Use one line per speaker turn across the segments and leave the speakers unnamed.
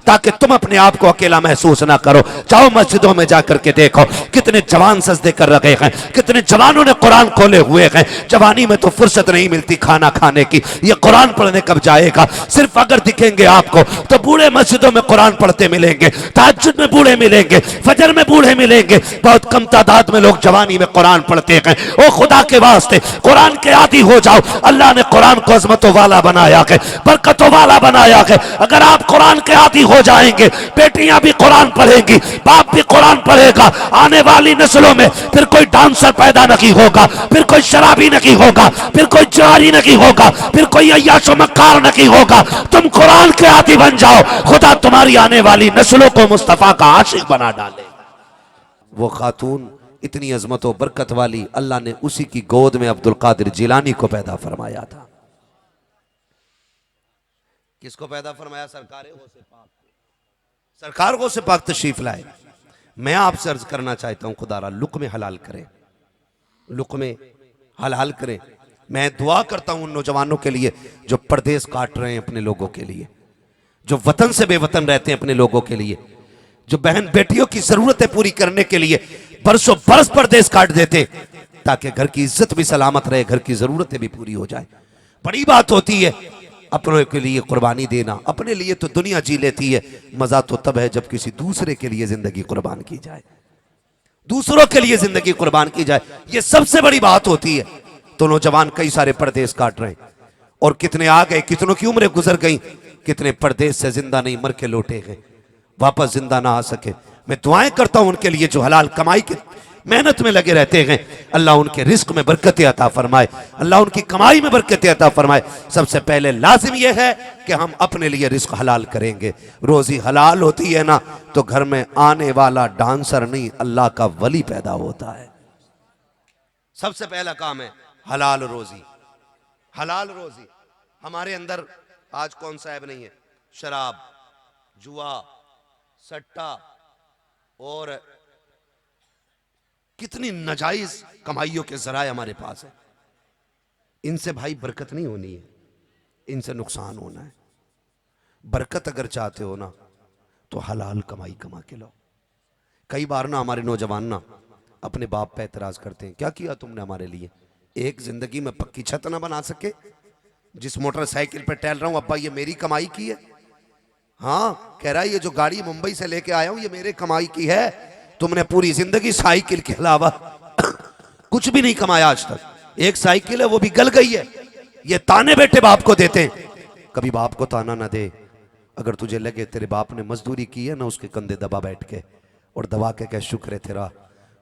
ताकि तुम अपने आप को अकेला महसूस ना करो। जाओ मस्जिदों में जाकर के देखो कितने जवान सजदे कर रखे हैं, कितने जवानों ने कुरान खोले हुए हैं। जवानी में तो फुर्सत नहीं मिलती खाना खाने की, ये कुरान पढ़ने कब जाएगा। सिर्फ अगर दिखेंगे आपको तो बूढ़े मस्जिदों में कुरान पढ़ते मिलेंगे, तहज्जुद में बूढ़े मिलेंगे, फजर में बूढ़े मिलेंगे। बहुत कम तादाद में लोग जवानी में कुरान पढ़ते हैं। ओ खुदा के वास्ते कुरान के आदी हो जाओ। अल्लाह ने कुरान को अजमतों वाला बनाया है, बरकतों वाला बनाया है। अगर आप कुरान के आदी हो जाएंगे, बेटियां भी कुरान पढ़ेंगी, बाप भी कुरान पढ़ेगा, आने वाली नस्लों में फिर कोई डांसर पैदा नहीं होगा, फिर कोई शराबी नहीं होगा, फिर कोई जारी नहीं होगा, फिर कोई अय्याशो मक्कार नहीं होगा। तुम कुरान के आदी बन जाओ, खुदा तुम्हारी आने वाली नस्लों को मुस्तफा का आशिक बना डाले। वो खातून इतनी अजमत और बरकत वाली, अल्लाह ने उसी की गोद में अब्दुल कादिर जिलानी को पैदा फरमाया था। किसको पैदा फरमाया? सरकार गौसे पाक तशरीफ लाए। मैं आपसे अर्ज करना चाहता हूं, खुदारा लुक़्मे हलाल करें, लुक़्मे हलाल करें। मैं दुआ करता हूं उन नौजवानों के लिए जो परदेश काट रहे हैं अपने लोगों के लिए, जो वतन से बेवतन रहते हैं अपने लोगों के लिए, जो बहन बेटियों की जरूरतें पूरी करने के लिए बरसों बरस परदेश काट देते ताकि घर की इज्जत भी सलामत रहे, घर की जरूरतें भी पूरी हो जाए। बड़ी बात होती है अपनों के लिए कुर्बानी देना। अपने लिए तो दुनिया जी लेती है, मजा तो तब है जब किसी दूसरे के लिए जिंदगी कुर्बान की जाए, दूसरों के लिए जिंदगी कुर्बान की जाए। ये सबसे बड़ी बात होती है। तो नौजवान कई सारे परदेश काट रहे हैं और कितने आ गए, कितनों की उम्रें गुजर गई, कितने परदेश से जिंदा नहीं मर के लौटे गए, वापस जिंदा ना आ सके। मैं दुआएं करता हूं उनके लिए जो हलाल कमाई की मेहनत में लगे रहते हैं। अल्लाह उनके रिस्क में बरकत अता फरमाए, अल्लाह उनकी कमाई में बरकत अता फरमाए। सबसे पहले लाजिम यह है कि हम अपने लिए रिस्क हलाल करेंगे। रोजी हलाल होती है ना तो घर में आने वाला डांसर नहीं, अल्लाह का वली पैदा होता है। सबसे पहला काम है हलाल रोजी। हलाल रोजी हमारे अंदर आज कौन सा ऐब नहीं है? शराब, जुआ, सट्टा और कितनी नाजायज कमाइयों के जराए हमारे पास है। इनसे भाई बरकत नहीं होनी है, इनसे नुकसान होना है। बरकत अगर चाहते हो ना तो हलाल कमाई कमा के लो। कई बार ना हमारे नौजवान ना अपने बाप पे एतराज करते हैं, क्या किया तुमने हमारे लिए? एक जिंदगी में पक्की छत ना बना सके? जिस मोटरसाइकिल पे टहल रहा हूं अब्बा ये मेरी कमाई की है। हाँ कह रहा है ये जो गाड़ी मुंबई से लेके आया हूं ये मेरे कमाई की है। तुमने पूरी जिंदगी साइकिल के अलावा कुछ भी नहीं कमाया आज तक। एक साइकिल है वो भी गल गई है। ये ताने बेटे बाप को देते हैं, कभी बाप को ताना ना दे। अगर तुझे लगे तेरे बाप ने मजदूरी की है ना उसके कंधे दबा बैठ के और दबा के कह शुक्र है तेरा,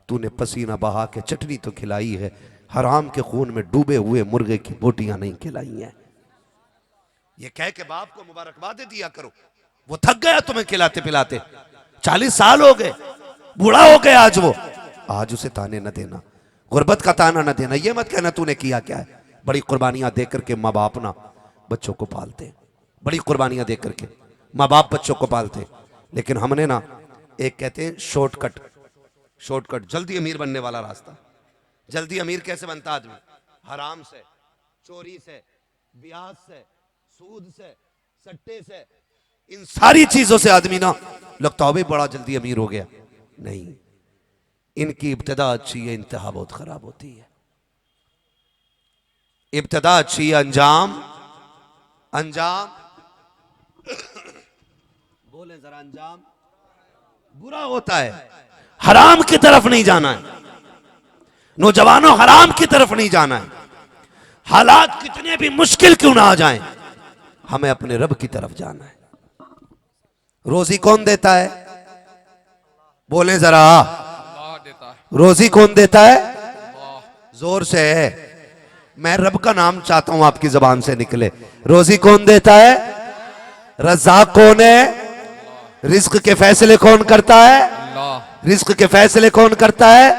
तूने पसीना बहा के चटनी तो खिलाई है, हराम के खून में डूबे हुए मुर्गे की बोटियां नहीं खिलाई हैं। ये कह के बाप को मुबारकबाद दिया करो। वो थक गया तुम्हें खिलाते पिलाते, 40 साल हो गए, बूढ़ा हो गया आज वो। आज उसे ताने न देना, गुर्बत का ताना न देना। ये मत कहना तूने किया क्या है। बड़ी कुर्बानियां दे करके माँ बाप ना बच्चों को पालते, बड़ी कुर्बानियां दे करके माँ बाप बच्चों को पालते। लेकिन हमने ना एक कहते हैं शॉर्टकट, शॉर्टकट जल्दी अमीर बनने वाला रास्ता। जल्दी अमीर कैसे बनता आदमी? हराम से, चोरी से, ब्याज से, सूद से, सट्टे से, इन सारी चीजों से आदमी ना लगता हो भाई बड़ा जल्दी अमीर हो गया। नहीं, इनकी इब्तिदा अच्छी है, इंतहा बहुत खराब होती है। इब्तिदा अच्छी है, अंजाम अंजाम बोले जरा, अंजाम बुरा होता है। हराम की तरफ नहीं जाना है नौजवानों, हराम की तरफ नहीं जाना है। हालात कितने भी मुश्किल क्यों ना आ जाएं, हमें अपने रब की तरफ जाना है। रोजी कौन देता है? बोले जरा, रोजी कौन देता है? जोर से, मैं रब का नाम चाहता हूं आपकी जबान से निकले। रोजी कौन देता है? रज़ाक कौन है? रिस्क के फैसले कौन करता है? रिस्क के फैसले कौन करता है?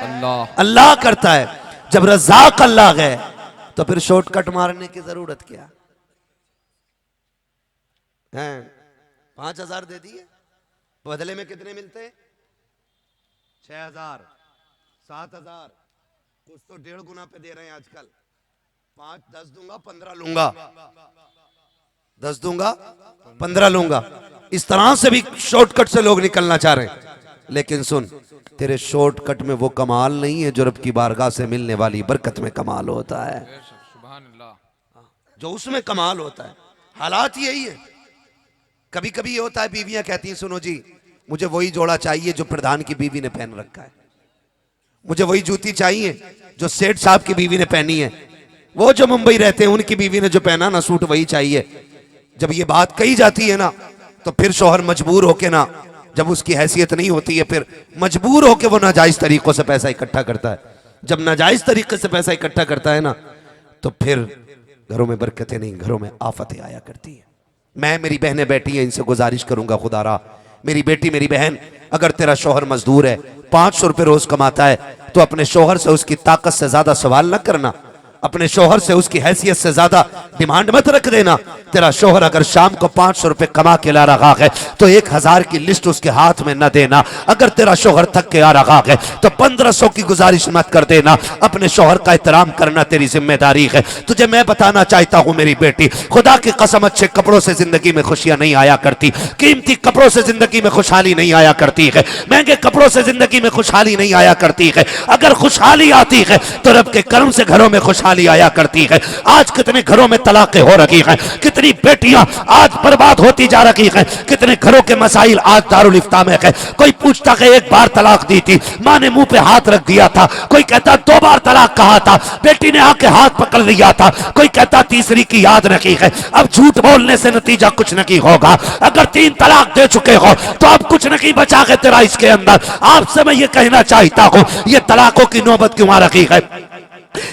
अल्लाह करता है। जब रज़ाक अल्लाह है तो फिर शॉर्टकट मारने की जरूरत क्या है? 5,000 दे दिए, बदले में कितने मिलते हैं? 6,000, 7,000, कुछ तो 1.5 गुना पे दे रहे हैं आजकल। 5, 10 दूंगा 15 लूंगा, 10 दूंगा 15 लूंगा। इस तरह से भी शॉर्टकट से लोग निकलना चाह रहे हैं, लेकिन सुन, तेरे शॉर्टकट में वो कमाल नहीं है जो रब की बारगाह से मिलने वाली बरकत में कमाल होता है, जो उसमें कमाल होता है। हालात यही है। कभी कभी ये होता है, बीवियां कहती हैं सुनो जी, मुझे वही जोड़ा चाहिए जो प्रधान की बीवी ने पहन रखा है, मुझे वही जूती चाहिए जो सेठ साहब की बीवी ने पहनी है, वो जो मुंबई रहते हैं उनकी बीवी ने जो पहना ना सूट वही चाहिए। जब ये बात कही जाती है ना, तो फिर शौहर मजबूर होके ना, जब उसकी हैसियत नहीं होती है, फिर मजबूर होके वो नाजायज तरीकों से पैसा इकट्ठा करता है। जब नाजायज तरीके से पैसा इकट्ठा करता है ना, तो फिर घरों में बरकतें नहीं, घरों में आफतें आया करती है। मैं, मेरी बहनें बैठी हैं, इनसे गुजारिश करूंगा, खुदारा मेरी बेटी, मेरी बहन, अगर तेरा शौहर मजदूर है, 500 रुपये रोज कमाता है, तो अपने शौहर से उसकी ताकत से ज्यादा सवाल न करना, अपने शौहर से उसकी हैसियत से ज्यादा डिमांड मत रख देना। तेरा शौहर अगर शाम को 500 रुपए कमा के ला रहा है, तो 1000 की लिस्ट उसके हाथ में न देना। अगर तेरा शौहर थक के आ रहा है, तो 1500 की गुजारिश मत कर देना। अपने शौहर का एहतराम करना तेरी जिम्मेदारी है। तुझे मैं बताना चाहता हूं मेरी बेटी, खुदा की कसम, अच्छे कपड़ों से जिंदगी में खुशियां नहीं आया करती, कीमती कपड़ों से जिंदगी में खुशहाली नहीं आया करती है, महंगे कपड़ों से जिंदगी में खुशहाली नहीं आया करती है। अगर खुशहाली आती है तो रब के करम से घरों में खुशहाली आया करती है। आज कितने घरों में तलाकें हो रही हैं, कितनी बेटियां आज बर्बाद होती जा रही हैं, कितने घरों के मसाइल आज दारुल इफ्ता में है। कोई पूछता कि एक बार तलाक दी थी, मां ने मुंह पे हाथ रख दिया था। कोई कहता 2 बार तलाक कहा था, बेटी ने आके हाथ पकड़ लिया था। कोई कहता तीसरी की याद रखी है। अब झूठ बोलने से नतीजा कुछ नहीं होगा। अगर 3 तलाक दे चुके हो तो अब कुछ नहीं बचा है तेरा इसके अंदर। आपसे मैं ये कहना चाहता हूं, ये तलाकों की नौबत क्यों आ रही है,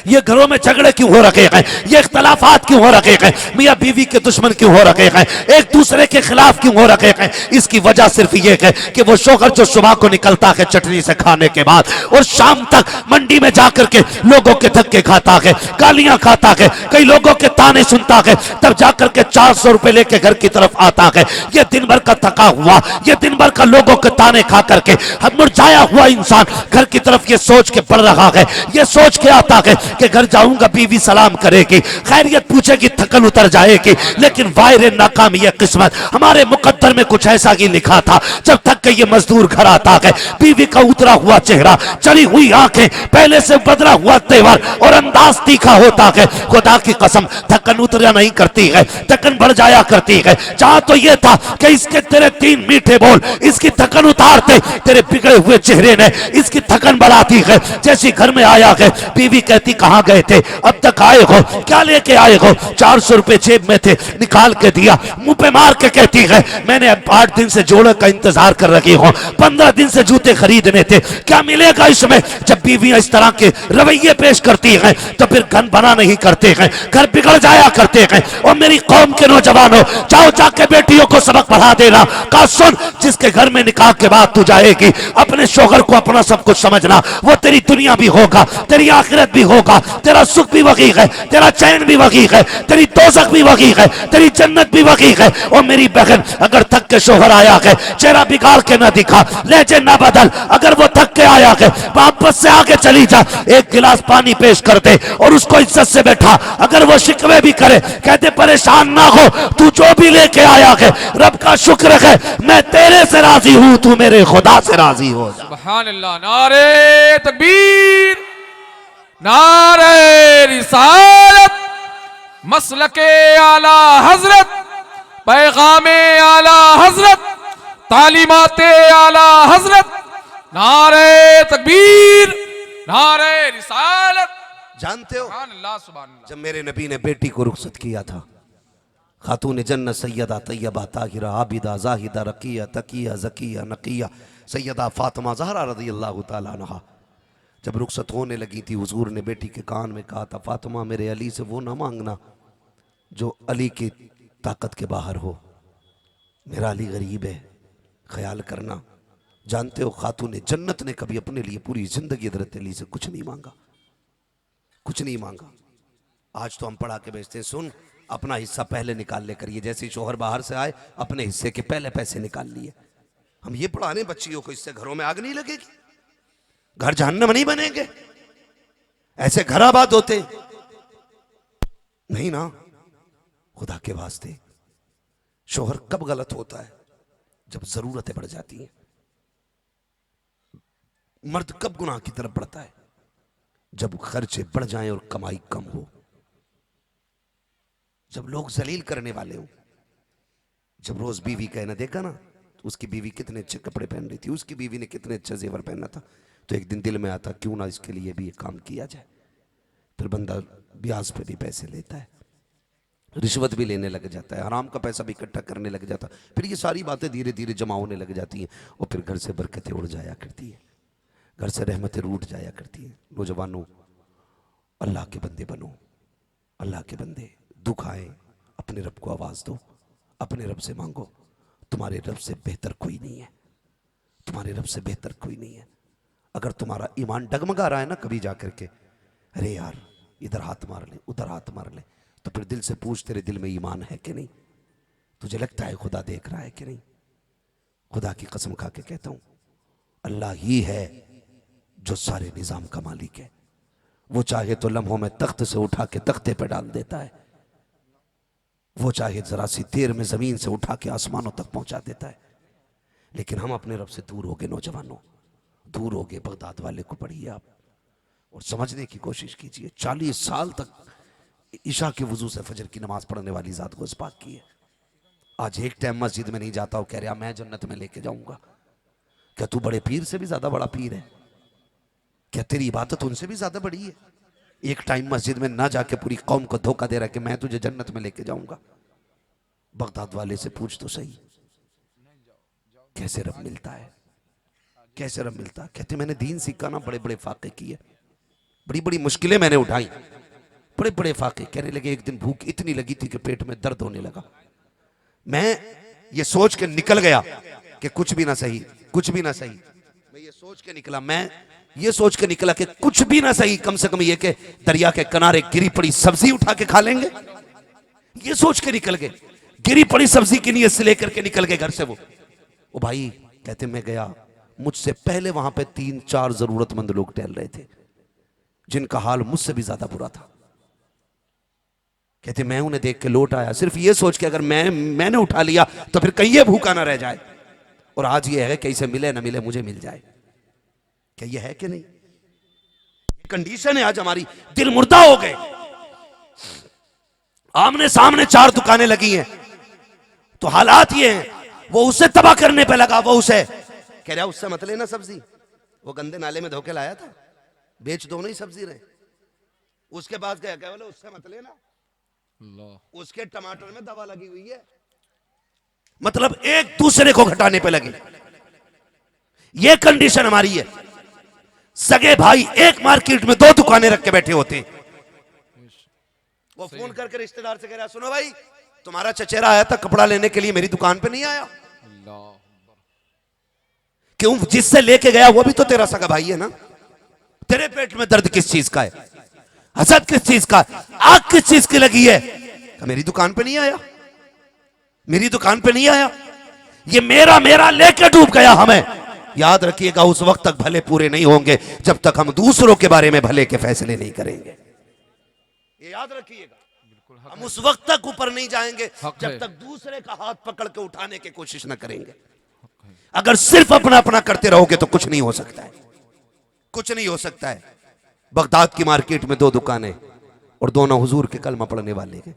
ये घरों में झगड़े क्यों हो रखे हैं, ये इख्तलाफात क्यों हो रखे हैं, मियां बीवी के दुश्मन क्यों हो रखे हैं, एक दूसरे के खिलाफ क्यों हो रखे हैं। इसकी वजह सिर्फ ये है कि वो शौहर जो सुबह को निकलता है चटनी से खाने के बाद, और शाम तक मंडी में जाकर के लोगों के धक्के खाता है, गालियां खाता है, कई लोगों के ताने सुनता है, तब जाकर के 400 रुपए लेके घर की तरफ आता है। ये दिन भर का थका हुआ, ये दिन भर का लोगों के ताने खा करके मुरझाया हुआ इंसान घर की तरफ ये सोच के बढ़ रहा है, ये सोच के आता है कि घर जाऊंगा बीवी सलाम करेगी, खैरियत पूछेगी, थकन उतर जाएगी। लेकिन वायरे नाकामी ये किस्मत, हमारे मुकद्दर में कुछ ऐसा ही लिखा था। जब तक के ये मजदूर घर आता है, बीवी का उतरा हुआ चेहरा, चली हुई आंखें, पहले से बदला हुआ तेवर और अंदाज तीखा होता है। खुदा की कसम, थकन उतरा नहीं करती है, थकन बढ़ जाया करती है। चाह तो ये था कि इसके तेरे 3 मीठे बोल इसकी थकन उतारते, तेरे बिगड़े हुए चेहरे ने इसकी थकन बढ़ाती है। जैसी घर में आया है, बीवी कहती कहां गए थे, अब तक आए हो, क्या लेके आए हो। 400 रुपए जेब में थे, निकाल के दिया, मुंह पे मार के कहती है मैंने 8 दिन से जोड़े का इंतजार कर रही हूं, 15 दिन से जूते खरीदने थे, क्या मिलेगा इसमें। जब बीवियां इस तरह के रवैये पेश करती हैं, तो फिर घर बना नहीं करते हैं, घर बिगड़ जाया करते हैं। और मेरी कौम के नौजवानों, जाओ जाके बेटियों को सबक पढ़ा देना। कहा सुन, जिसके घर में निकाह के बाद तू जाएगी, अपने शौहर को अपना सब कुछ समझना, वो तेरी दुनिया भी होगा, तेरी आखिरत भी होगा, तेरा सुख भी वही है, तेरा चैन भी वही है, तेरी दोज़ख भी वही है, तेरी जन्नत भी वही है। और मेरी बहन, अगर थक के शौहर आया है, चेहरा बिगाड़ के ना दिखा, लहजे ना बदल। अगर वो थक के आया है, वापस से आगे चली जा, एक गिलास पानी पेश कर दे और उसको इज्जत से बैठा। अगर वो शिकवे भी करे, कहते परेशान ना हो, तू जो भी लेके आया है रब का शुक्र है, मैं तेरे से राजी हूं, तू मेरे खुदा से राजी हो जा।
सुभान अल्लाह, नारे तकबीर, नारे रिसालत, मसलके आला हजरत, पैगामे आला हजरत, तालीमाते आला हजरत, नारे तकबीर, नारे रिसालत।
जानते हो,
सुभान अल्लाह, सुभान अल्लाह।
जब मेरे नबी ने बेटी को रुखसत किया था, खातून जन्नत सैयदा तैयबा ताहिरा आबिदा जाहिदा रकिया तकिया जकिया नकिया सैयदा फातिमा ज़हरा रज़ी अल्लाह तआला अन्हा, जब रुखसत होने लगी थी, हुजूर ने बेटी के कान में कहा था, फातिमा मेरे अली से वो ना मांगना जो अली की ताकत के बाहर हो, मेरा अली गरीब है, ख्याल करना। जानते हो, खातून जन्नत ने कभी अपने लिए पूरी जिंदगी हज़रत अली से कुछ नहीं मांगा, कुछ नहीं मांगा। आज तो हम पढ़ा के भेजते हैं, सुन अपना हिस्सा पहले निकाल ले करिए, जैसे शौहर बाहर से आए अपने हिस्से के पहले पैसे निकाल लिए। हम ये पढ़ाने बच्चियों को, इससे घरों में आग नहीं लगेगी, घर जहन्नम नहीं बनेंगे, ऐसे घर आबाद होते नहीं ना। खुदा के वास्ते शौहर कब गलत होता है, जब जरूरतें बढ़ जाती हैं। मर्द कब गुनाह की तरफ बढ़ता है? जब खर्चे बढ़ जाएं और कमाई कम हो, जब लोग जलील करने वाले हो। जब रोज बीवी कहना देखा ना, तो उसकी बीवी कितने अच्छे कपड़े पहन रही थी, उसकी बीवी ने कितने अच्छा जेवर पहना था, तो एक दिन दिल में आता क्यों ना इसके लिए भी एक काम किया जाए। फिर बंदा ब्याज पे भी पैसे लेता है, रिश्वत भी लेने लग जाता है, हराम का पैसा भी इकट्ठा करने लग जाता है। फिर ये सारी बातें धीरे धीरे जमा होने लग जाती हैं और फिर घर से बरकतें उड़ जाया करती हैं, घर से रहमतें रूठ जाया करती हैं। नौजवानों, अल्लाह के बंदे बनो, अल्लाह के बंदे। दुख आए अपने रब को आवाज दो, अपने रब से मांगो। तुम्हारे रब से बेहतर कोई नहीं है, तुम्हारे रब से बेहतर कोई नहीं है। अगर तुम्हारा ईमान डगमगा रहा है ना कभी जाकर के, अरे यार इधर हाथ मार ले उधर हाथ मार ले, तो फिर दिल से पूछ तेरे दिल में ईमान है कि नहीं? तुझे लगता है खुदा देख रहा है कि नहीं? खुदा की कसम खा के कहता हूं, अल्लाह ही है जो सारे निजाम का मालिक है। वो चाहे तो लम्हों में तख्त से उठा के तख्ते पे डाल देता है, वो चाहे जरा सी देर में जमीन से उठा के आसमानों तक पहुंचा देता है। लेकिन हम अपने रब से दूर हो गए नौजवानों, दूर हो गए। बगदाद वाले को पढ़िए आप और समझने की कोशिश कीजिए। 40 साल तक ईशा के वजू से फजर की नमाज पढ़ने वाली जात को इस्पाक की है, आज एक टाइम मस्जिद में नहीं जाता और कह रहा मैं जन्नत में लेके जाऊंगा। क्या तू बड़े पीर से भी ज्यादा बड़ा पीर है? क्या तेरी इबादत उनसे भी ज्यादा बड़ी है? एक टाइम मस्जिद में ना जाके पूरी कौम को धोखा दे रहा है कि मैं तुझे जन्नत में लेके जाऊंगा। बगदाद वाले से पूछ तो सही, कैसे रब मिलता है, कैसे रब मिलता है? कहते मैंने दीन सीखा ना, बड़े बड़े फाके किए, बड़ी बड़ी मुश्किलें मैंने उठाई, बड़े बड़े फाके। कहने लगे एक दिन भूख इतनी लगी थी कि पेट में दर्द होने लगा। मैं ये सोच के निकल गया कि कुछ भी ना सही, कुछ भी ना सही। मैं ये सोच के निकला, मैं ये सोच के निकला कि कुछ भी ना सही, कम से कम ये कि दरिया के किनारे गिरी पड़ी सब्जी उठा के खा लेंगे। ये सोच के निकल गए, गिरी पड़ी सब्जी की नीयत से लेकर के निकल गए घर से। वो भाई कहते मैं गया, मुझसे पहले वहां पे 3-4 जरूरतमंद लोग टहल रहे थे जिनका हाल मुझसे भी ज्यादा बुरा था। कहते मैं उन्हें देख के लौट आया सिर्फ ये सोच के अगर मैंने उठा लिया तो फिर कहीं ये भूखा ना रह जाए। और आज ये है कि इसे मिले ना मिले मुझे मिल जाए। क्या ये है कि नहीं? ये कंडीशन है आज हमारी। दिल मुर्दा हो गए, आमने सामने 4 दुकानें लगी हैं तो हालात ये हैं। वो उसे तबाह करने पे लगा, वो उसे कह रहा उससे मत लेना सब्जी, वो गंदे नाले में धोके लाया था, बेच दोनों ही सब्जी रहे। उसके पास गया, क्या बोले उससे मत लेना, उसके टमाटर में दवा लगी हुई है। मतलब एक दूसरे को घटाने पे लगे। ये कंडीशन हमारी है। सगे भाई एक मार्केट में 2 दुकानें रख के बैठे होते हैं। वो फोन करके रिश्तेदार से कह रहा सुनो भाई तुम्हारा चचेरा आया था कपड़ा लेने के लिए, मेरी दुकान पे नहीं आया। क्यों? जिससे लेके गया वो भी तो तेरा सगा भाई है ना। तेरे पेट में दर्द किस चीज का है, हसद किस चीज का, आग किस चीज की लगी है? मेरी दुकान पे नहीं आया, मेरी दुकान पे नहीं आया। ये मेरा मेरा लेके डूब गया हमें। याद रखिएगा उस वक्त तक भले पूरे नहीं होंगे जब तक हम दूसरों के बारे में भले के फैसले नहीं करेंगे। ये याद रखिएगा, हम उस वक्त तक ऊपर नहीं जाएंगे जब तक दूसरे का हाथ पकड़ के उठाने की कोशिश न करेंगे। अगर सिर्फ अपना अपना करते रहोगे तो कुछ नहीं हो सकता है, कुछ नहीं हो सकता है। बगदाद की मार्केट में 2 दुकानें और दोनों हुजूर के कलमा पढ़ने वाले हैं।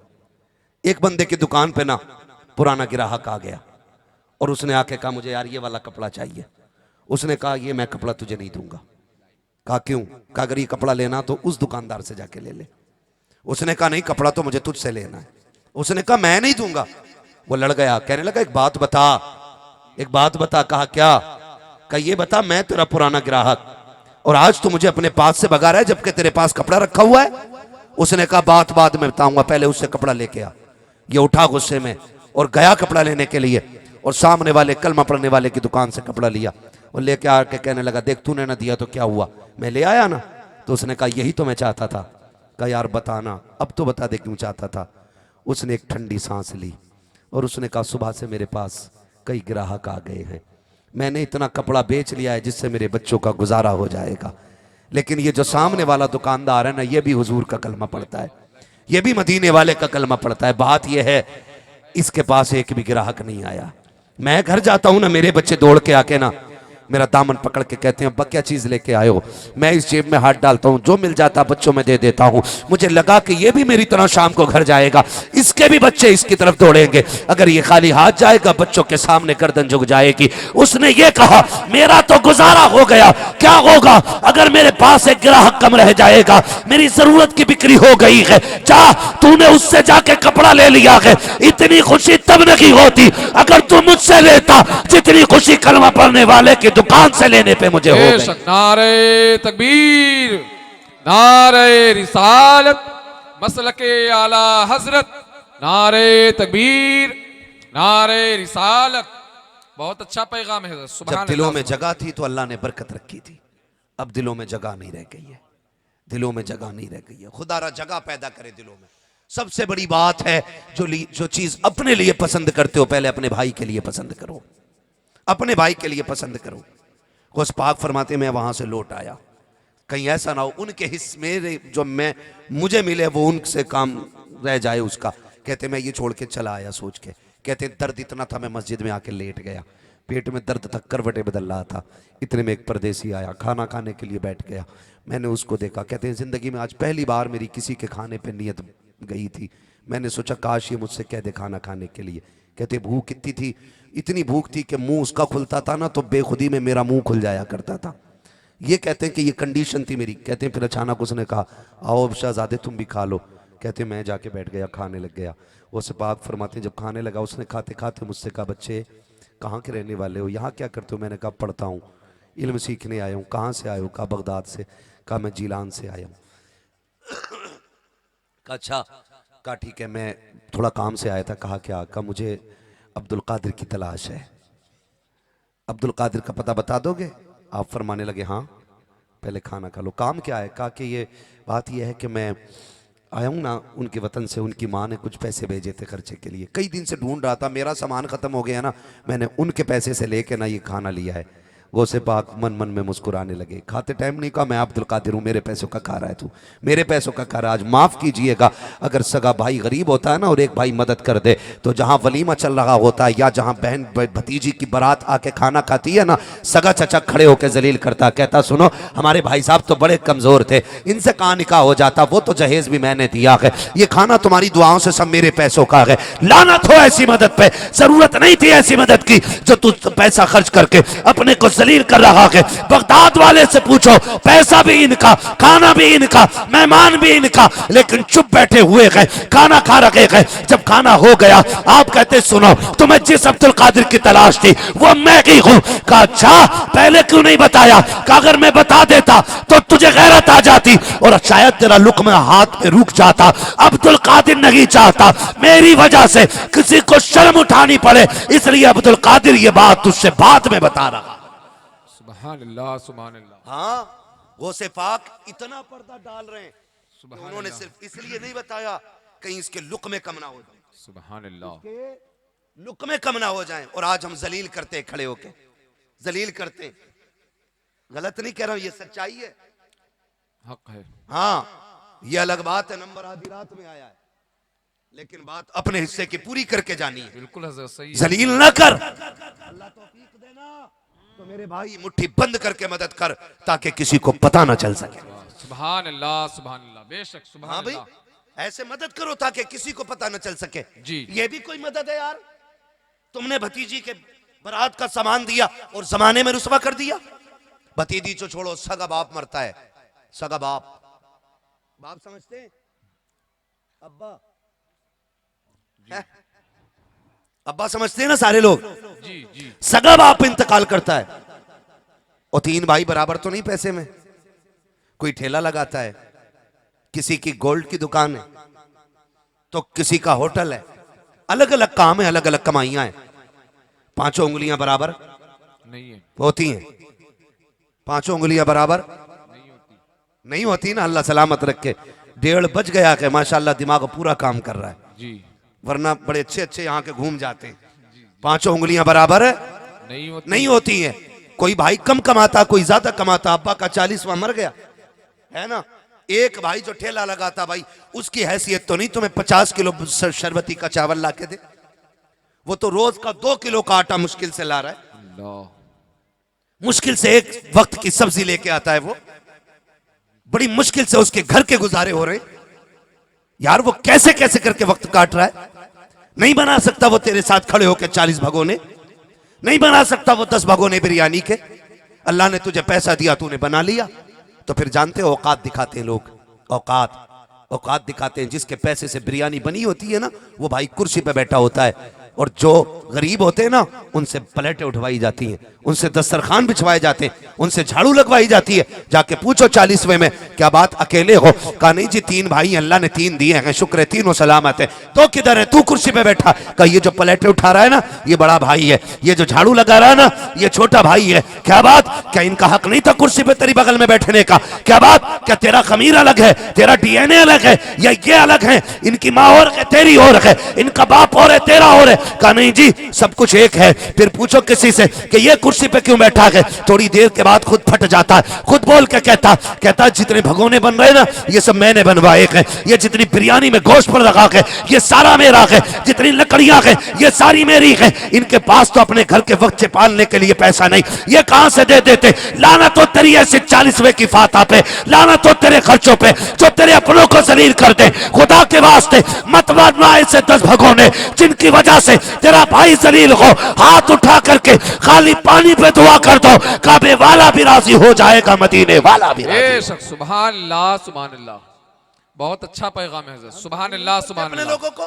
एक बंदे की दुकान पे ना पुराना ग्राहक आ गया और उसने आके कहा मुझे यार ये वाला कपड़ा चाहिए। उसने कहा ये मैं कपड़ा तुझे नहीं दूंगा। कहा क्यों? कहा अगर ये कपड़ा लेना तो उस दुकानदार से जाके ले ले। उसने कहा नहीं कपड़ा तो मुझे तुझसे लेना है। उसने कहा मैं नहीं दूंगा। वो लड़ गया, कहने लगा एक बात बता, एक बात बता। कहा क्या? कहा ये बता मैं तेरा पुराना ग्राहक और आज तू मुझे अपने पास से भगा रहा है जबकि तेरे पास कपड़ा रखा हुआ है। उसने कहा बात बाद में बताऊंगा, पहले उससे कपड़ा लेके आ। ये उठा गुस्से में और गया कपड़ा लेने के लिए और सामने वाले कलमा पढ़ने वाले की दुकान से कपड़ा लिया और लेके आके कहने लगा देख तूने ना दिया तो क्या हुआ, मैं ले आया ना। तो उसने कहा यही तो मैं चाहता था। कहा यार बताना, अब तो बता दे क्यों चाहता था। उसने एक ठंडी सांस ली और उसने कहा सुबह से मेरे पास कई ग्राहक आ गए हैं, मैंने इतना कपड़ा बेच लिया है जिससे मेरे बच्चों का गुजारा हो जाएगा। लेकिन ये जो सामने वाला दुकानदार है ना ये भी हुजूर का कलमा पढ़ता है, ये भी मदीने वाले का कलमा पढ़ता है। बात ये है इसके पास एक भी ग्राहक नहीं आया। मैं घर जाता हूं ना, मेरे बच्चे दौड़ के आके ना मेरा दामन पकड़ के कहते हैं अब्बा क्या चीज लेके आए हो। मैं इस जेब में हाथ डालता हूं, जो मिल जाता बच्चों में दे देता हूं। मुझे लगा कि ये भी मेरी तरह शाम को घर जाएगा, इसके भी बच्चे इसकी तरफ दौड़ेंगे। अगर ये खाली हाथ जाएगा बच्चों के सामने गर्दन झुक जाएगी। उसने ये कहा मेरा तो गुजारा हो गया, क्या होगा अगर मेरे पास एक ग्राहक कम रह जाएगा, मेरी जरूरत की बिक्री हो गई है। जा तूने उससे जाके कपड़ा ले लिया है। इतनी खुशी तब नहीं होती अगर तू मुझसे लेता जितनी खुशी कलमा पढ़ने वाले की दुकान से लेने पे मुझे हो गई।
बेशक नारे तकबीर, नारे रिसालत, मसलके आला हजरत, नारे तकबीर, नारे रिसालत। बहुत अच्छा पैगाम है। सुभान
जब दिलों
अल्लाह,
में जगह थी तो अल्लाह ने बरकत रखी थी, अब दिलों में जगह नहीं रह गई है। दिलों में जगह नहीं रह गई है। खुदा रा जगह पैदा करे दिलों में। सबसे बड़ी बात है जो चीज अपने लिए पसंद करते हो पहले अपने भाई के लिए पसंद करो, अपने भाई के लिए पसंद करो। कुछ पाक फरमाते मैं वहां से लौट आया, कहीं ऐसा ना हो उनके हिस्से मेरे जो मैं मुझे मिले वो उनसे काम रह जाए उसका। कहते मैं ये छोड़ के चला आया सोच के। कहते दर्द इतना था मैं मस्जिद में आके लेट गया, पेट में दर्द था, करवटें बदल रहा था। इतने में एक परदेसी आया, खाना खाने के लिए बैठ गया। मैंने उसको देखा। कहते हैं जिंदगी में आज पहली बार मेरी किसी के खाने पे नियत गई थी। मैंने सोचा काश ये मुझसे कह दे खाना खाने के लिए। कहते भूख कितनी थी, इतनी भूख थी कि मुंह उसका खुलता था ना तो बेखुदी में मेरा मुंह खुल जाया करता था। ये कहते हैं कि ये कंडीशन थी मेरी। कहते हैं फिर अचानक उसने कहा आओ शहजादे तुम भी खा लो। कहते हैं मैं जाके बैठ गया, खाने लग गया। वो से पाक फरमाते हैं जब खाने लगा उसने खाते खाते मुझसे कहा बच्चे कहाँ के रहने वाले हो, यहाँ क्या करते हो। मैंने कहा पढ़ता हूँ, इल्म सीखने आया हूँ। कहाँ से आए हो। कहा बगदाद से। कहा मैं जीलान से आया हूँ। कहा अच्छा। कहा ठीक है मैं थोड़ा काम से आया था। कहा क्या। कहा मुझे अब्दुल कादिर की तलाश है, अब्दुल कादिर का पता बता दोगे। आप फरमाने लगे हाँ पहले खाना खा लो। काम क्या है। कहा कि ये बात ये है कि मैं आया हूँ ना उनके वतन से, उनकी माँ ने कुछ पैसे भेजे थे खर्चे के लिए, कई दिन से ढूंढ रहा था, मेरा सामान खत्म हो गया ना, मैंने उनके पैसे से लेके ना ये खाना लिया है। गौसे पाक मन मन में मुस्कुराने लगे। खाते टाइम नहीं कहा मैं अब्दुल कादिर हूँ, मेरे पैसों का खा रहा है तू, मेरे पैसों का खा रहा है। आज माफ़ कीजिएगा अगर सगा भाई गरीब होता है ना और एक भाई मदद कर दे तो जहाँ वलीमा चल रहा होता है या जहाँ बहन भतीजी की बारात आके खाना खाती है ना, सगा चचा खड़े होकर जलील करता, कहता सुनो हमारे भाई साहब तो बड़े कमज़ोर थे, इनसे कहाँ निकाह हो जाता, वो तो जहेज भी मैंने दिया है, ये खाना तुम्हारी दुआओं से सब मेरे पैसों का है। लानत हो ऐसी मदद पे, जरूरत नहीं थी ऐसी मदद की जो तू पैसा खर्च करके अपने को जलील कर रहा है। बगदाद वाले से पूछो पैसा भी इनका, खाना भी इनका, मेहमान भी इनका, लेकिन चुप बैठे हुए हैं, खाना खा रखे हैं। जब खाना हो गया आप कहते सुनो तुम्हें जिस अब्दुल कादिर की तलाश थी वो मैं ही हूं। कहा अच्छा पहले क्यों नहीं बताया। कहा अगर मैं बता देता तो तुझे गैरत आ जाती और शायद तेरा लुक्मा हाथ पे रुक जाता। अब्दुल कादिर नहीं चाहता मेरी वजह से किसी को शर्म उठानी पड़े, इसलिए अब्दुल कादिर ये बात तुझसे बाद में बता रहा।
सुभान अल्लाह, सुभान अल्लाह।
हाँ गौसे पाक इतना पर्दा डाल रहे हैं,
सुभान
उन्होंने
अल्लाह,
सिर्फ इसलिए नहीं बताया कहीं इसके लुक्मे कम ना हो जाए,
सुभान अल्लाह।
लुक्मे कम ना हो जाएं। और आज हम जलील करते हैं, खड़े होके जलील करते हैं। गलत नहीं कह रहा हूं, ये सच्चाई है,
हक है।
हाँ ये अलग बात है नंबर आधी रात में आया है, लेकिन बात अपने हिस्से की पूरी करके जानी है।
बिल्कुल हज़रत सही है।
जलील ना कर। अल्लाह तौफीक देना तो मेरे भाई मुट्ठी बंद करके मदद कर ताकि किसी को पता ना चल सके।
सुभान अल्लाह, सुभान अल्लाह, बेशक सुभान
हाँ भाई
अल्लाह।
ऐसे मदद करो ताकि किसी को पता न चल सके।
जी।
ये भी कोई मदद है यार। तुमने भतीजी के बारात का सामान दिया और जमाने में रुसवा कर दिया। भतीजी जो छोड़ो, सगा बाप मरता है, सगा बाप, बाप समझते हैं अब्बा है? अब्बा समझते हैं ना सारे लोग।
जी जी।
सगा बाप इंतकाल करता है और तीन भाई बराबर तो नहीं पैसे में, कोई ठेला लगाता है, किसी की गोल्ड की दुकान है तो किसी का होटल है, अलग अलग काम है, अलग अलग कमाइयां हैं। पांचों उंगलियां बराबर
नहीं है,
होती हैं, पांचों उंगलियां बराबर नहीं होती ना। अल्लाह सलामत रखे। 1:30 बज गया कि माशाल्लाह दिमाग पूरा काम कर रहा है,
जी।
वरना बड़े अच्छे अच्छे यहाँ के घूम जाते हैं। पांचों उंगलियां बराबर नहीं होती हैं। कोई भाई कम कमाता, कोई ज्यादा कमाता। अब्बा का 40वां मर गया है ना, एक भाई जो ठेला लगाता भाई उसकी हैसियत तो नहीं तुम्हें 50 किलो शरबती का चावल ला के दे, वो तो रोज का 2 किलो का आटा मुश्किल से ला रहा है,
अल्लाह।
मुश्किल से एक वक्त की सब्जी लेके आता है, वो बड़ी मुश्किल से उसके घर के गुजारे हो रहे हैं। यार वो कैसे कैसे करके वक्त काट रहा है। नहीं बना सकता वो तेरे साथ खड़े होकर 40 भगोने, नहीं बना सकता वो 10 भगोने बिरयानी के। अल्लाह ने तुझे पैसा दिया, तूने बना लिया। तो फिर जानते हो औकात दिखाते हैं लोग, औकात औकात दिखाते हैं। जिसके पैसे से बिरयानी बनी होती है ना, वो भाई कुर्सी पे बैठा होता है, और जो गरीब होते हैं ना, उनसे प्लेटें उठवाई जाती हैं, उनसे दस्तरखान बिछवाए जाते हैं, उनसे झाड़ू लगवाई जाती है। जाके पूछो 40वें में, क्या बात अकेले हो? कहा नहीं जी 3 भाई, अल्लाह ने 3 दिए हैं, शुक्र है तीनों सलामत है। तो किधर है तू कुर्सी पे बैठा? कहा ये जो प्लेटें उठा रहा है ना, ये बड़ा भाई है, ये जो झाड़ू लगा रहा है ना, ये छोटा भाई है। क्या बात? क्या इनका हक नहीं था कुर्सी पे तेरी बगल में बैठने का? क्या बात? क्या तेरा खमीर अलग है, तेरा डीएनए अलग है, या ये अलग है? इनकी माँ और है, तेरी और है, इनका बाप और है, तेरा और है। कहा नहीं जी सब कुछ एक है। फिर पूछो किसी से कि ये कुर्सी पे क्यों बैठा है? थोड़ी देर के बाद खुद फट जाता है, खुद बोल के कहता जितने भगोने बन रहे ना, ये सब मैंने बनवाए हैं। ये जितनी बिरयानी में गोश्त पर लगा के, ये सारा मेरा है। जितनी लकड़ियां हैं, ये सारी मेरी है। इनके पास तो अपने घर के बच्चे पालने के लिए पैसा नहीं, ये कहां से दे देते? लाना तो तेरी ऐसे 40वें की फाता पे, लाना तो तेरे खर्चों पे जो तेरे अपनों को जलील कर दे। खुदा के वास्ते मत मारना ऐसे 10 भगोने जिनकी वजह से तेरा भाई जलील हो। हाथ उठा करके खाली पानी पे दुआ कर दो, काबे वाला भी राजी हो जाएगा, मदीने वाला भी राजी।
बेशक, सुभान अल्लाह सुभान अल्लाह। बहुत अच्छा पैगाम है हज़रत, सुभान अल्लाह सुभान
अपने
अल्लाह।
लोगों को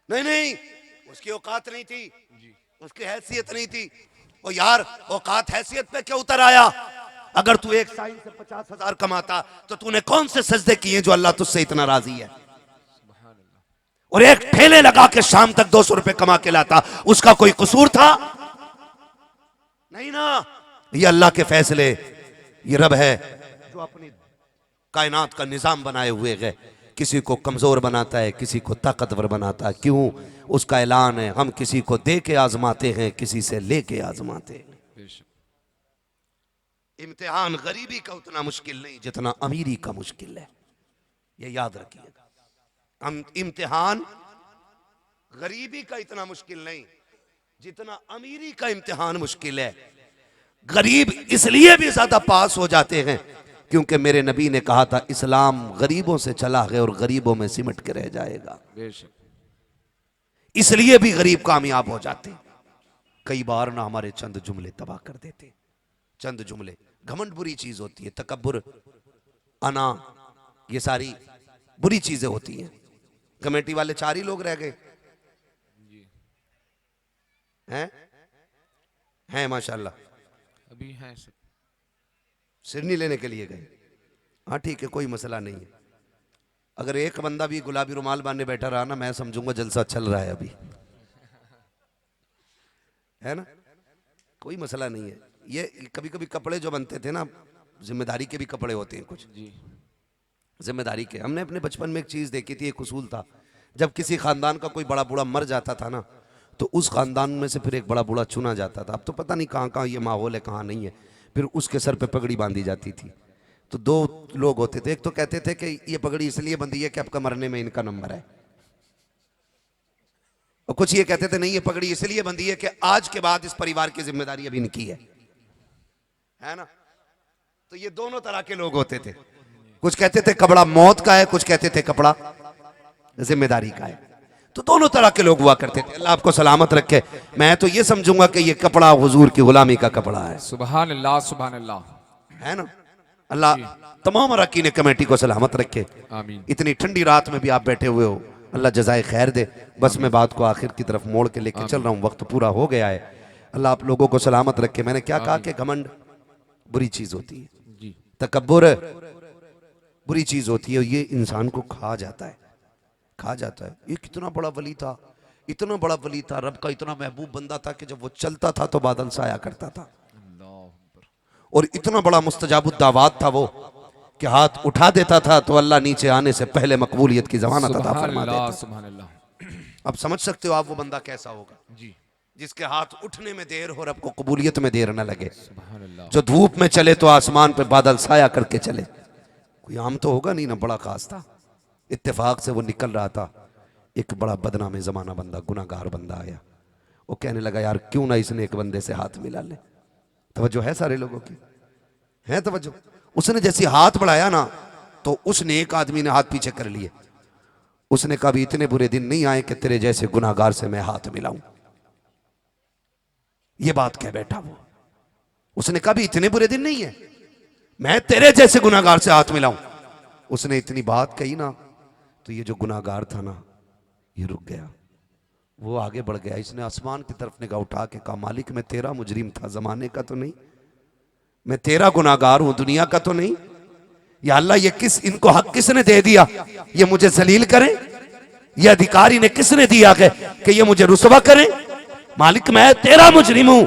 नहीं, उसकी औकात नहीं थी, उसकी हैसियत नहीं थी। ओ यार औकात हैसियत पे क्या उतर आया? अगर तू एक साइन से 50,000 कमाता तो तूने कौन से सजदे किए जो अल्लाह तुझसे इतना राजी है? और एक ठेले लगा के शाम तक 200 रुपए कमा के लाता, उसका कोई कसूर था? नहीं ना। ये अल्लाह के फैसले, ये रब है जो अपनी कायनात का निजाम बनाए हुए है। किसी को कमजोर बनाता है, किसी को ताकतवर बनाता है। क्यों? उसका ऐलान है, हम किसी को दे के आजमाते हैं, किसी से लेके आजमाते हैं।
बेशक।
इम्तिहान गरीबी का उतना मुश्किल नहीं जितना अमीरी का मुश्किल है, ये याद रखिएगा। इम्तिहान गरीबी का इतना मुश्किल नहीं जितना अमीरी का इम्तिहान मुश्किल है। गरीब इसलिए भी ज्यादा पास हो जाते हैं क्योंकि मेरे नबी ने कहा था इस्लाम गरीबों से चला है और गरीबों में सिमट के रह जाएगा।
बेशक।
इसलिए भी गरीब कामयाब हो जाते। कई बार ना हमारे चंद जुमले तबाह कर देते। चंद जुमले, घमंड बुरी चीज होती है, तकब्बुर, अना, ये सारी बुरी चीजें होती हैं। कमेटी वाले 4 ही लोग रह गए हैं माशाल्लाह,
अभी हैं सब।
सिरनी लेने के लिए गए। हाँ ठीक है, कोई मसला नहीं है। अगर एक बंदा भी गुलाबी रुमाल बांधे बैठा रहा ना, मैं समझूंगा जलसा चल रहा है अभी, है ना, कोई मसला नहीं है। ये कभी कभी कपड़े जो बनते थे ना, जिम्मेदारी के भी कपड़े होते हैं कुछ,
जी
जिम्मेदारी के। हमने अपने बचपन में एक चीज देखी थी, एक उसूल था, जब किसी खानदान का कोई बड़ा बूढ़ा मर जाता था ना, तो उस खानदान में से फिर एक बड़ा बूढ़ा चुना जाता था। अब तो पता नहीं कहाँ कहाँ ये माहौल है, कहाँ नहीं है। फिर उसके सर पे पगड़ी बांधी जाती थी। तो 2 लोग होते थे, एक तो कहते थे कि ये पगड़ी इसलिए बंधी है कि आपका मरने में इनका नंबर है, और कुछ ये कहते थे नहीं ये पगड़ी इसलिए बंधी है कि आज के बाद इस परिवार की जिम्मेदारी अब इनकी है ना। तो ये दोनों तरह के लोग होते थे। कुछ कहते थे कपड़ा मौत का है, कुछ कहते थे कपड़ा जिम्मेदारी का है। तो दोनों तरह के लोग हुआ करते थे। अल्लाह आपको सलामत रखे। मैं तो ये समझूंगा कि ये कपड़ा हुजूर की गुलामी का कपड़ा है।
सुभान अल्लाह सुभान अल्लाह,
है ना। अल्लाह तमाम अरकान कमेटी को सलामत रखे।
आमीन।
इतनी ठंडी रात में भी आप बैठे हुए हो, अल्लाह जज़ाए खैर दे। बस मैं बात को आखिर की तरफ मोड़ के लेके चल रहा हूँ, वक्त पूरा हो गया है। अल्लाह आप लोगों को सलामत रखे। मैंने क्या कहा कि घमंड बुरी चीज होती है,
जी
तकब्बुर बुरी चीज होती है, ये इंसान को खा जाता है, खा जाता है। ये कितना बड़ा वली था, इतना बड़ा वली था, रब का इतना महबूब बंदा था कि जब वो चलता था तो बादल साया करता था, और इतना बड़ा मुस्तजाबुद दावात था वो कि हाथ उठा देता था तो अल्लाह नीचे आने से पहले मकबूलियत की जमानत अता फरमा देता।
सुभान अल्लाह।
अब समझ सकते हो आप वो बंदा कैसा होगा
जी
जिसके हाथ उठने में देर हो, रब को कबूलियत में देर न लगे।
सुभान अल्लाह।
जो धूप में चले तो आसमान पे बादल साया करके चले। कोई आम तो होगा नहीं ना, बड़ा खास था। इत्तेफाक से वो निकल रहा था, एक बड़ा बदनाम ज़माना बंदा, गुनाहगार बंदा आया। वो कहने लगा यार क्यों ना इसने एक बंदे से हाथ मिला ले। तवज्जो है सारे लोगों की? है तवज्जो? उसने जैसे हाथ बढ़ाया ना तो उसने एक आदमी ने हाथ पीछे कर लिए। उसने कहा भी इतने बुरे दिन नहीं आए कि तेरे जैसे गुनाहगार से मैं हाथ मिलाऊं। ये बात कह बैठा वो। उसने कहा भी इतने बुरे दिन नहीं है मैं तेरे जैसे गुनाहगार से हाथ मिलाऊं। उसने इतनी बात कही ना तो ये जो गुनाहगार था ना ये रुक गया, वो आगे बढ़ गया। इसने आसमान की तरफ निगाह उठा के कहा मालिक मैं तेरा मुजरिम था, जमाने का तो नहीं, मैं तेरा गुनाहगार हूं, दुनिया का तो नहीं। या अल्लाह ये इनको हक किसने दे दिया ये मुझे जलील करें? ये अधिकारी ने किसने दिया कि ये मुझे रुसवा करें? मालिक मैं तेरा मुजरिम हूं।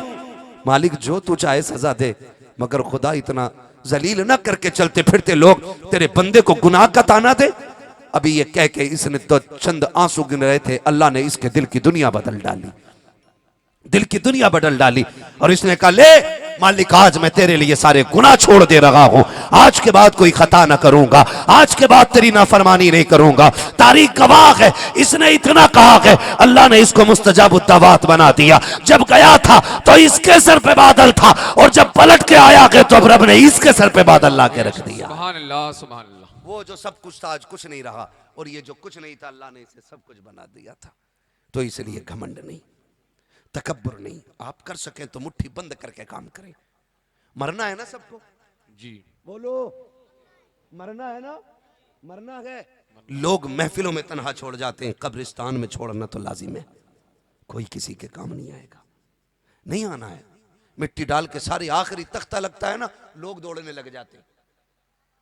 मालिक जो तू चाहे सजा दे, मगर खुदा इतना जलील ना करके चलते फिरते लोग तेरे बंदे को गुनाह का ताना दे। अभी ये कह के इसने तो चंद आंसू गिन रहे थे, अल्लाह ने इसके दिल की दुनिया बदल डाली, दिल की दुनिया बदल डाली। और इसने कहा ले मालिक आज मैं तेरे लिए सारे गुनाह छोड़ दे रहा हूं, आज के बाद कोई खता ना करूंगा, आज के बाद तेरी नाफरमानी नहीं करूंगा। तारीख गवाह है, इसने इतना कहा है अल्लाह ने इसको मुस्तजाब दावत बना दिया। जब गया था तो इसके सर पे बादल था और जब पलट के आया गया तो अब रब ने इसके सर पे बादल ला के रख दिया।
सुभान अल्लाह, सुभान अल्लाह।
वो जो सब कुछ था आज कुछ नहीं रहा, और ये जो कुछ नहीं था अल्लाह ने इसे सब कुछ बना दिया था। तो इसलिए घमंड नहीं, तकब्बुर नहीं, आप कर सकें तो मुट्ठी बंद करके काम करें। मरना है ना सबको?
जी
बोलो मरना है ना? मरना है। लोग महफिलों में तन्हा छोड़ जाते हैं, कब्रिस्तान में छोड़ना तो लाजिम है। कोई किसी के काम नहीं आएगा, नहीं आना है। मिट्टी डाल के सारे आखिरी तख्ता लगता है ना, लोग दौड़ने लग जाते हैं।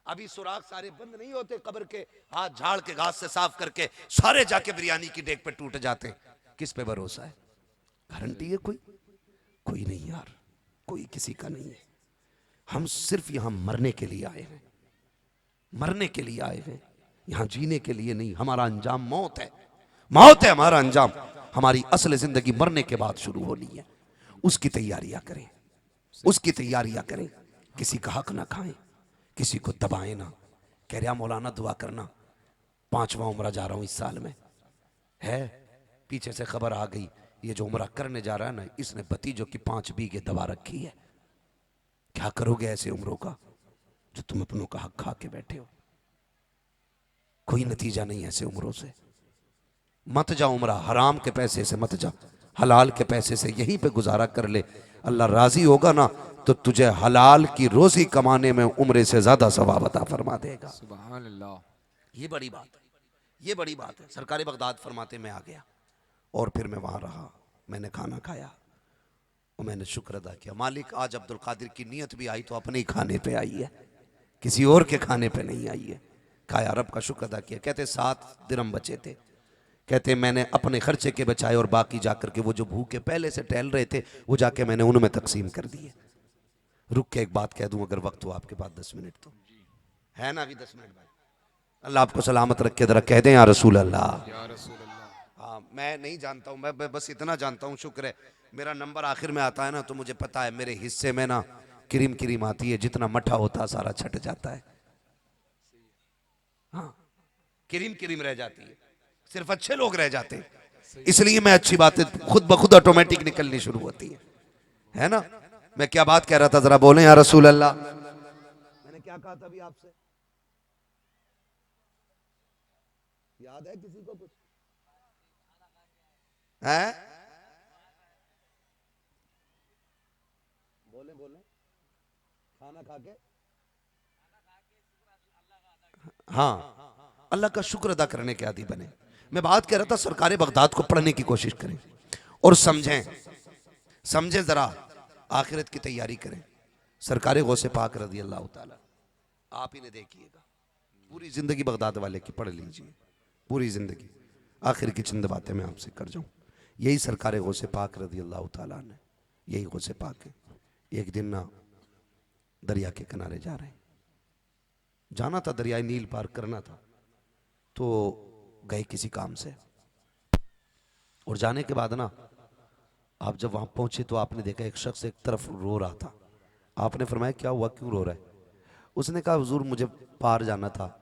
अभी सुराख सारे बंद नहीं होते कब्र के, हाथ झाड़ के घास से साफ करके सारे जाके बिरयानी की डेग पे टूट जाते हैं। किस पे भरोसा है? गारंटी है कोई? कोई नहीं यार, कोई किसी का नहीं है। हम सिर्फ यहां मरने के लिए आए हैं, मरने के लिए आए हैं, यहां जीने के लिए नहीं। हमारा अंजाम मौत है, मौत है हमारा अंजाम। हमारी असल जिंदगी मरने के बाद शुरू होनी है। उसकी तैयारियां करें, उसकी तैयारियां करें। किसी का हक ना खाएं, किसी को दबाएं ना। कह रहा मौलाना दुआ करना, 5वां उम्रा जा रहा हूं इस साल में है। पीछे से खबर आ गई ये जो उम्रा करने जा रहा है ना इसने भतीजों की 5 बीघे दबा रखी है। क्या करोगे ऐसे उम्रों का जो तुम अपनों का हक खा के बैठे हो? कोई नतीजा नहीं ऐसे उम्रों से। मत जा उम्रा हराम के पैसे से मत जा, हलाल के पैसे से यहीं पे गुजारा कर ले। अल्लाह राजी होगा ना तो तुझे हलाल की रोजी कमाने में उम्रे से ज्यादा सवाब अता फरमा देगा।
सुभान अल्लाह।
ये बड़ी बात है, ये बड़ी बात है। सरकार बगदाद फरमाते मैं आ गया और फिर मैं वहां रहा, मैंने खाना खाया और मैंने शुक्र अदा किया। मालिक आज अब्दुल कादिर की नीयत भी आई तो अपने ही खाने पे आई है, किसी और के खाने पे नहीं आई है। खाया, रब का शुक्र अदा किया। कहते 7 दिरहम बचे थे, कहते मैंने अपने खर्चे के बचाए और बाकी जाकर के वो जो भूखे पहले से टहल रहे थे वो जाके मैंने उनमें तकसीम कर दिए। रुक के एक बात कह दूं अगर वक्त हो आपके पास 10 मिनट तो है ना? अभी 10 मिनट भाई, अल्लाह आपको सलामत रखे। जरा कह दें या रसूल अल्लाह।
या रसूल अल्लाह।
हाँ मैं नहीं जानता हूँ, मैं बस इतना जानता हूँ, शुक्र है मेरा नंबर आखिर में आता है ना तो मुझे पता है मेरे हिस्से में ना क्रीम क्रीम आती है, जितना मठा होता है सारा छट जाता है। हाँ क्रीम क्रीम रह जाती है, सिर्फ अच्छे लोग रह जाते हैं। इसलिए मैं अच्छी बातें खुद ब खुद ऑटोमेटिक निकलनी शुरू होती है ना? मैं क्या बात कह रहा था जरा बोले या रसूल अल्लाह। मैंने क्या कहा था अभी आपसे, याद है किसी को कुछ है? बोले बोले खाना खा के, हाँ अल्लाह का शुक्र अदा करने के आदी बने। मैं बात कह रहा था सरकार बगदाद को पढ़ने की कोशिश करें और समझें, समझें जरा, आखिरत की तैयारी करें। सरकार गौसे पाक रज़ी अल्लाह ताला, आप ही ने देखिएगा पूरी जिंदगी बगदाद वाले की पढ़ लीजिए, पूरी जिंदगी। आखिर की चंद बातें मैं आपसे कर जाऊं। यही सरकार गौसे पाक रज़ी अल्लाह ताला ने, यही गौसे पाक है। एक दिन ना दरिया के किनारे जा रहे हैं, जाना था दरियाई नील पार करना था, तो गए किसी काम से और जाने के बाद ना आप जब वहां पहुंचे तो आपने देखा एक शख्स एक तरफ रो रहा था। आपने फरमाया क्या हुआ, क्यों रो रहा है? उसने कहा हुजूर मुझे पार जाना था,